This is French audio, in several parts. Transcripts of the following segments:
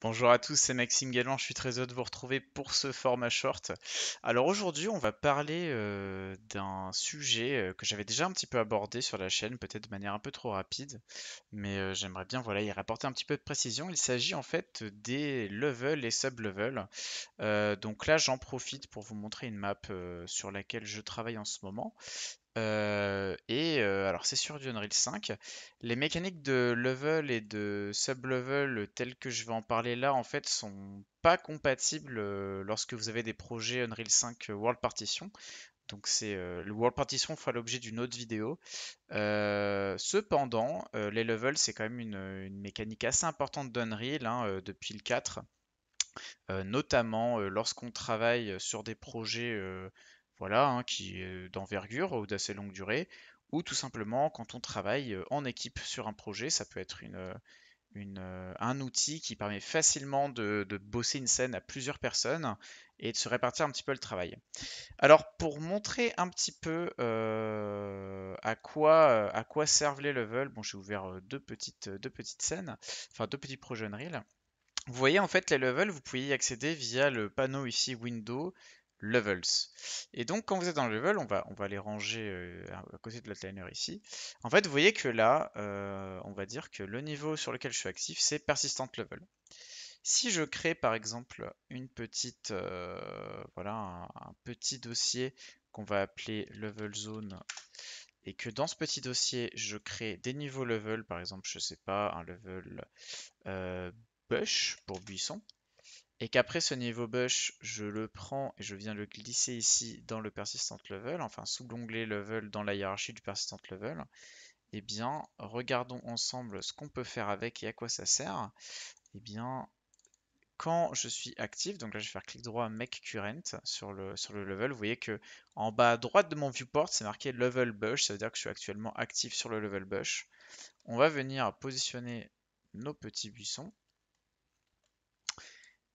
Bonjour à tous, c'est Maxime Galland, je suis très heureux de vous retrouver pour ce format short. Alors aujourd'hui, on va parler d'un sujet que j'avais déjà un petit peu abordé sur la chaîne, peut-être de manière un peu trop rapide, mais j'aimerais bien voilà, y rapporter un petit peu de précision. Il s'agit en fait des levels et sub-levels. Donc là, j'en profite pour vous montrer une map sur laquelle je travaille en ce moment. Alors c'est sur du Unreal 5. Les mécaniques de level et de sub-level telles que je vais en parler là en fait sont pas compatibles lorsque vous avez des projets Unreal 5 World Partition. Donc c'est le World Partition fera l'objet d'une autre vidéo. Cependant, les levels c'est quand même une mécanique assez importante d'Unreal hein, depuis le 4. Notamment lorsqu'on travaille sur des projets voilà, hein, d'envergure ou d'assez longue durée, ou tout simplement quand on travaille en équipe sur un projet, ça peut être un outil qui permet facilement de bosser une scène à plusieurs personnes et de se répartir un petit peu le travail. Alors pour montrer un petit peu à quoi servent les levels, bon j'ai ouvert deux petites scènes, enfin deux petits projets Unreal. Vous voyez en fait les levels, vous pouvez y accéder via le panneau ici Window Levels. Et donc quand vous êtes dans le level, on va les ranger à côté de l'outliner ici. En fait, vous voyez que là, on va dire que le niveau sur lequel je suis actif, c'est Persistent Level. Si je crée par exemple une petite, voilà, un petit dossier qu'on va appeler Level Zone et que dans ce petit dossier, je crée des niveaux level, par exemple, je sais pas, un level euh, bush pour buisson, et qu'après ce niveau bush, je le prends et je viens le glisser ici dans le persistent level, enfin sous l'onglet level dans la hiérarchie du persistent level, eh bien, regardons ensemble ce qu'on peut faire avec et à quoi ça sert. Eh bien, quand je suis actif, donc là je vais faire clic droit Make Current sur le level, vous voyez que en bas à droite de mon viewport, c'est marqué Level Bush, ça veut dire que je suis actuellement actif sur le level bush. On va venir positionner nos petits buissons.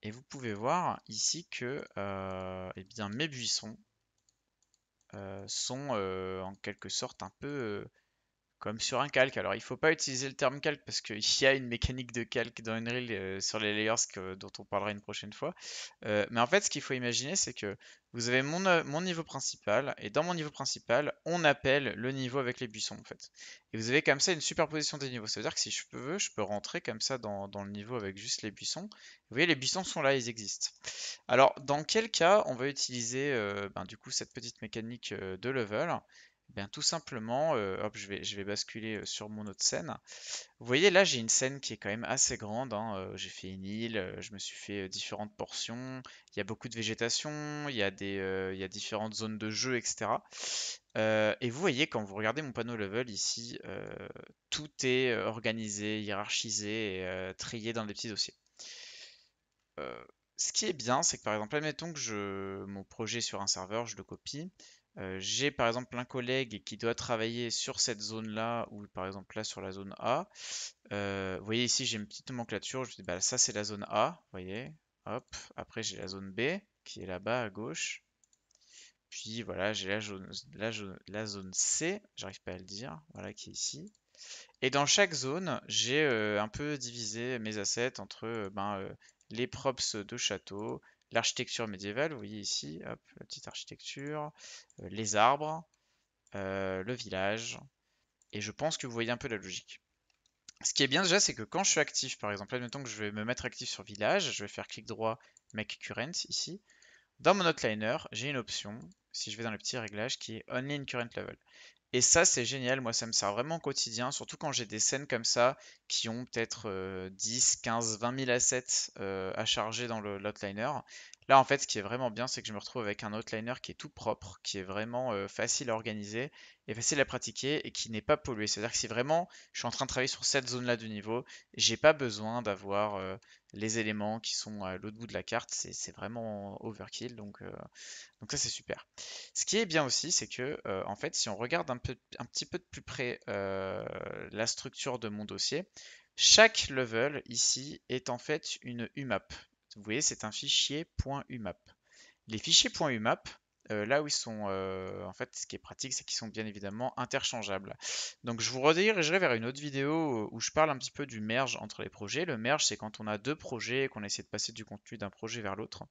Et vous pouvez voir ici que eh bien, mes buissons sont en quelque sorte un peu comme sur un calque. Alors il ne faut pas utiliser le terme calque parce qu'il y a une mécanique de calque dans Unreal sur les layers dont on parlera une prochaine fois. Mais en fait ce qu'il faut imaginer c'est que vous avez mon niveau principal et dans mon niveau principal on appelle le niveau avec les buissons en fait. Et vous avez comme ça une superposition des niveaux. Ça veut dire que si je veux, je peux rentrer comme ça dans le niveau avec juste les buissons. Vous voyez les buissons sont là, ils existent. Alors dans quel cas on va utiliser ben, du coup cette petite mécanique de level? Bien, tout simplement, hop, je vais basculer sur mon autre scène. Vous voyez, là, j'ai une scène qui est quand même assez grande, hein, j'ai fait une île, je me suis fait différentes portions. Il y a beaucoup de végétation, il y a différentes zones de jeu, etc. Et vous voyez, quand vous regardez mon panneau level ici, tout est organisé, hiérarchisé et trié dans des petits dossiers. Euh, Ce qui est bien, c'est que par exemple, admettons que mon projet est sur un serveur, je le copie. J'ai par exemple un collègue qui doit travailler sur cette zone-là, ou par exemple là sur la zone A. Vous voyez ici, j'ai une petite nomenclature. Je dis, bah, ça c'est la zone A, vous voyez. Hop. Après, j'ai la zone B qui est là-bas à gauche. Puis voilà, j'ai la zone C, j'arrive pas à le dire, voilà qui est ici. Et dans chaque zone, j'ai un peu divisé mes assets entre les props de château, l'architecture médiévale, vous voyez ici, hop, la petite architecture, les arbres, le village, et je pense que vous voyez un peu la logique. Ce qui est bien déjà, c'est que quand je suis actif, par exemple, admettons que je vais me mettre actif sur village, je vais faire clic droit, Make Current ici. Dans mon outliner, j'ai une option, si je vais dans le petit réglage, qui est Only in Current Level. Et ça, c'est génial. Moi, ça me sert vraiment au quotidien, surtout quand j'ai des scènes comme ça qui ont peut-être 10, 15, 20 000 assets à charger dans l'outliner. Là, en fait, ce qui est vraiment bien, c'est que je me retrouve avec un outliner qui est tout propre, qui est vraiment facile à organiser et facile à pratiquer et qui n'est pas pollué. C'est-à-dire que si vraiment je suis en train de travailler sur cette zone-là du niveau, j'ai pas besoin d'avoir les éléments qui sont à l'autre bout de la carte. C'est vraiment overkill. Donc ça, c'est super. Ce qui est bien aussi, c'est que en fait, si on regarde un petit peu de plus près la structure de mon dossier, chaque level ici est en fait une UMAP. Vous voyez, c'est un fichier .umap. Les fichiers .umap, là où ils sont, en fait, ce qui est pratique, c'est qu'ils sont bien évidemment interchangeables. Donc je vous redirigerai vers une autre vidéo où je parle un petit peu du merge entre les projets. Le merge, c'est quand on a deux projets et qu'on essaie de passer du contenu d'un projet vers l'autre.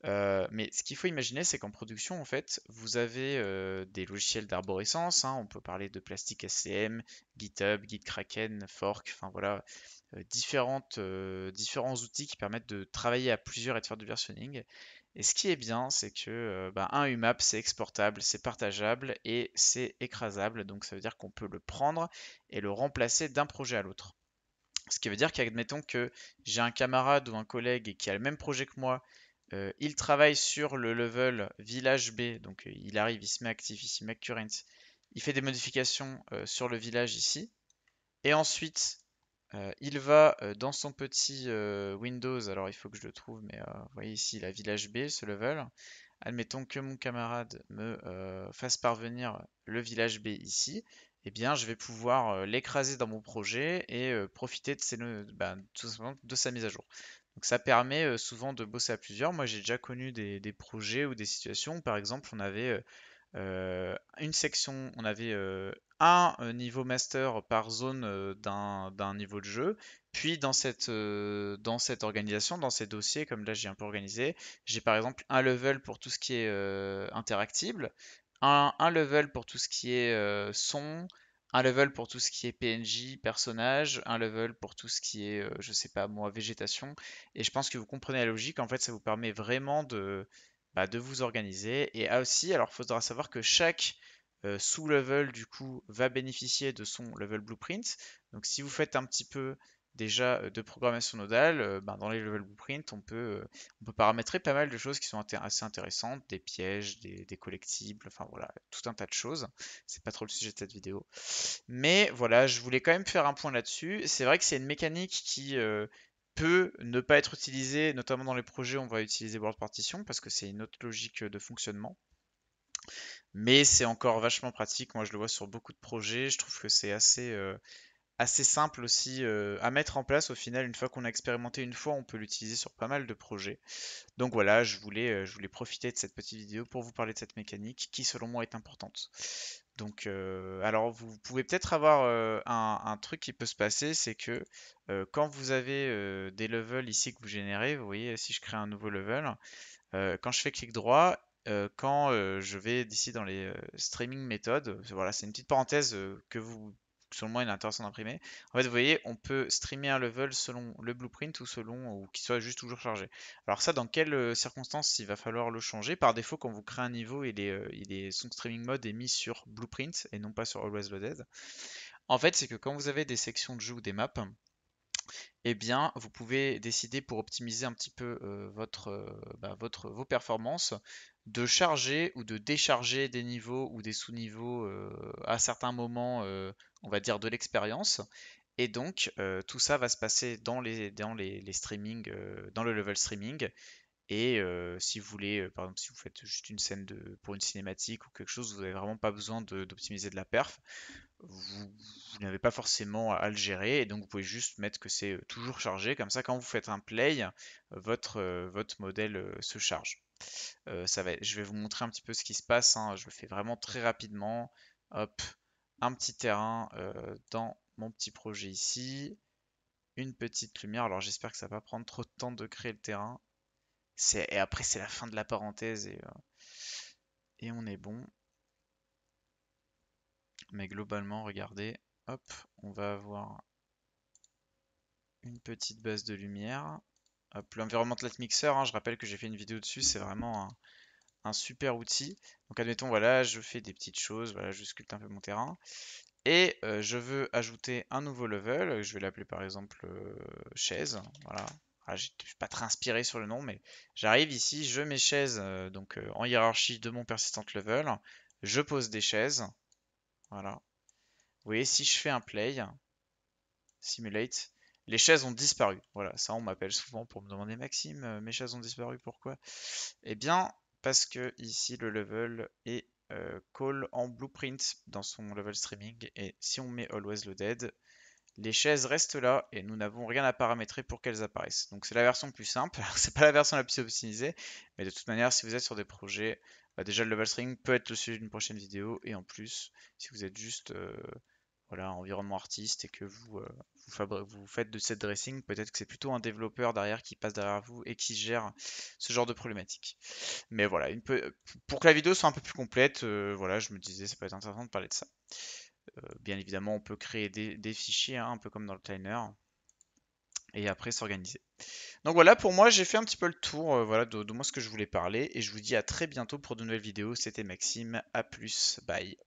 Mais ce qu'il faut imaginer, c'est qu'en production, en fait, vous avez des logiciels d'arborescence, hein. On peut parler de Plastic SCM, GitHub, GitKraken, Fork, enfin voilà, différents outils qui permettent de travailler à plusieurs et de faire du versionning. Et ce qui est bien, c'est que un UMAP, c'est exportable, c'est partageable et c'est écrasable. Donc ça veut dire qu'on peut le prendre et le remplacer d'un projet à l'autre. Ce qui veut dire qu'admettons que j'ai un camarade ou un collègue qui a le même projet que moi, il travaille sur le level village B, donc il arrive, il se met actif ici, make current, il fait des modifications sur le village ici, et ensuite il va dans son petit Windows, alors il faut que je le trouve, mais vous voyez ici la village B, ce level. Admettons que mon camarade me fasse parvenir le village B ici, eh bien je vais pouvoir l'écraser dans mon projet et profiter de, tout simplement de sa mise à jour. Donc ça permet souvent de bosser à plusieurs. Moi j'ai déjà connu des projets ou des situations où par exemple on avait une section, on avait un niveau master par zone d'un niveau de jeu. Puis dans cette organisation, dans ces dossiers, comme là j'ai un peu organisé, j'ai par exemple un level pour tout ce qui est interactible, un level pour tout ce qui est son, un level pour tout ce qui est PNJ, personnage, un level pour tout ce qui est, je sais pas moi, végétation. Et je pense que vous comprenez la logique. En fait, ça vous permet vraiment de vous organiser. Et aussi, alors il faudra savoir que chaque sous-level du coup va bénéficier de son level blueprint. Donc si vous faites un petit peu déjà de programmation nodale, dans les level blueprint, on peut paramétrer pas mal de choses qui sont assez intéressantes, des pièges, des collectibles, enfin voilà, tout un tas de choses. C'est pas trop le sujet de cette vidéo. Mais voilà, je voulais quand même faire un point là-dessus. C'est vrai que c'est une mécanique qui peut ne pas être utilisée, notamment dans les projets où on va utiliser World Partition, parce que c'est une autre logique de fonctionnement. Mais c'est encore vachement pratique. Moi, je le vois sur beaucoup de projets. Je trouve que c'est assez simple aussi à mettre en place. Au final, une fois qu'on a expérimenté une fois, on peut l'utiliser sur pas mal de projets. Donc voilà, je voulais profiter de cette petite vidéo pour vous parler de cette mécanique qui, selon moi, est importante. Donc, alors vous pouvez peut-être avoir un truc qui peut se passer, c'est que quand vous avez des levels ici que vous générez, vous voyez, si je crée un nouveau level, quand je fais clic droit, quand je vais d'ici dans les streaming méthodes, voilà, c'est une petite parenthèse selon moi, il est intéressant d'imprimer. En fait, vous voyez, on peut streamer un level selon le blueprint ou qu'il soit juste toujours chargé. Alors ça, dans quelles circonstances il va falloir le changer? Par défaut, quand vous créez un niveau, son streaming mode est mis sur blueprint et non pas sur always loaded. En fait, c'est que quand vous avez des sections de jeu ou des maps, eh bien, vous pouvez décider pour optimiser un petit peu vos performances, de charger ou de décharger des niveaux ou des sous-niveaux à certains moments, on va dire, de l'expérience. Et donc, tout ça va se passer dans les streamings, dans le level streaming. Et si vous voulez, par exemple, si vous faites juste une scène pour une cinématique ou quelque chose, vous n'avez vraiment pas besoin d'optimiser de la perf. Vous n'avez pas forcément à le gérer et donc vous pouvez juste mettre que c'est toujours chargé. Comme ça, quand vous faites un play, votre modèle se charge. Je vais vous montrer un petit peu ce qui se passe, hein. Je le fais vraiment très rapidement. Hop, un petit terrain dans mon petit projet ici. Une petite lumière. Alors j'espère que ça va pas prendre trop de temps de créer le terrain. Et après, c'est la fin de la parenthèse et on est bon. Mais globalement, regardez, hop, on va avoir une petite base de lumière. Hop, l'Environment Light Mixer, hein, je rappelle que j'ai fait une vidéo dessus, c'est vraiment un super outil. Donc admettons, voilà, je fais des petites choses, voilà, je sculpte un peu mon terrain. Et je veux ajouter un nouveau level, je vais l'appeler par exemple chaise, voilà. Ah, je suis pas très inspiré sur le nom, mais j'arrive ici, je mets chaise en hiérarchie de mon persistent level, je pose des chaises, voilà. Vous voyez, si je fais un play, simulate, les chaises ont disparu. Voilà, ça on m'appelle souvent pour me demander Maxime, mes chaises ont disparu, pourquoi? Eh bien, parce que ici le level est call en blueprint dans son level streaming et si on met always loaded, les chaises restent là et nous n'avons rien à paramétrer pour qu'elles apparaissent. Donc c'est la version plus simple. Alors c'est pas la version la plus optimisée, mais de toute manière, si vous êtes sur des projets, bah, déjà le level string peut être le sujet d'une prochaine vidéo et en plus, si vous êtes juste voilà, environnement artiste et que vous faites de set dressing, peut-être que c'est plutôt un développeur derrière qui passe derrière vous et qui gère ce genre de problématique. Mais voilà, pour que la vidéo soit un peu plus complète, voilà, je me disais ça peut être intéressant de parler de ça. Bien évidemment, on peut créer des fichiers, hein, un peu comme dans le Kleiner, et après s'organiser. Donc voilà, pour moi, j'ai fait un petit peu le tour, voilà, de moi ce que je voulais parler, et je vous dis à très bientôt pour de nouvelles vidéos. C'était Maxime, à plus, bye.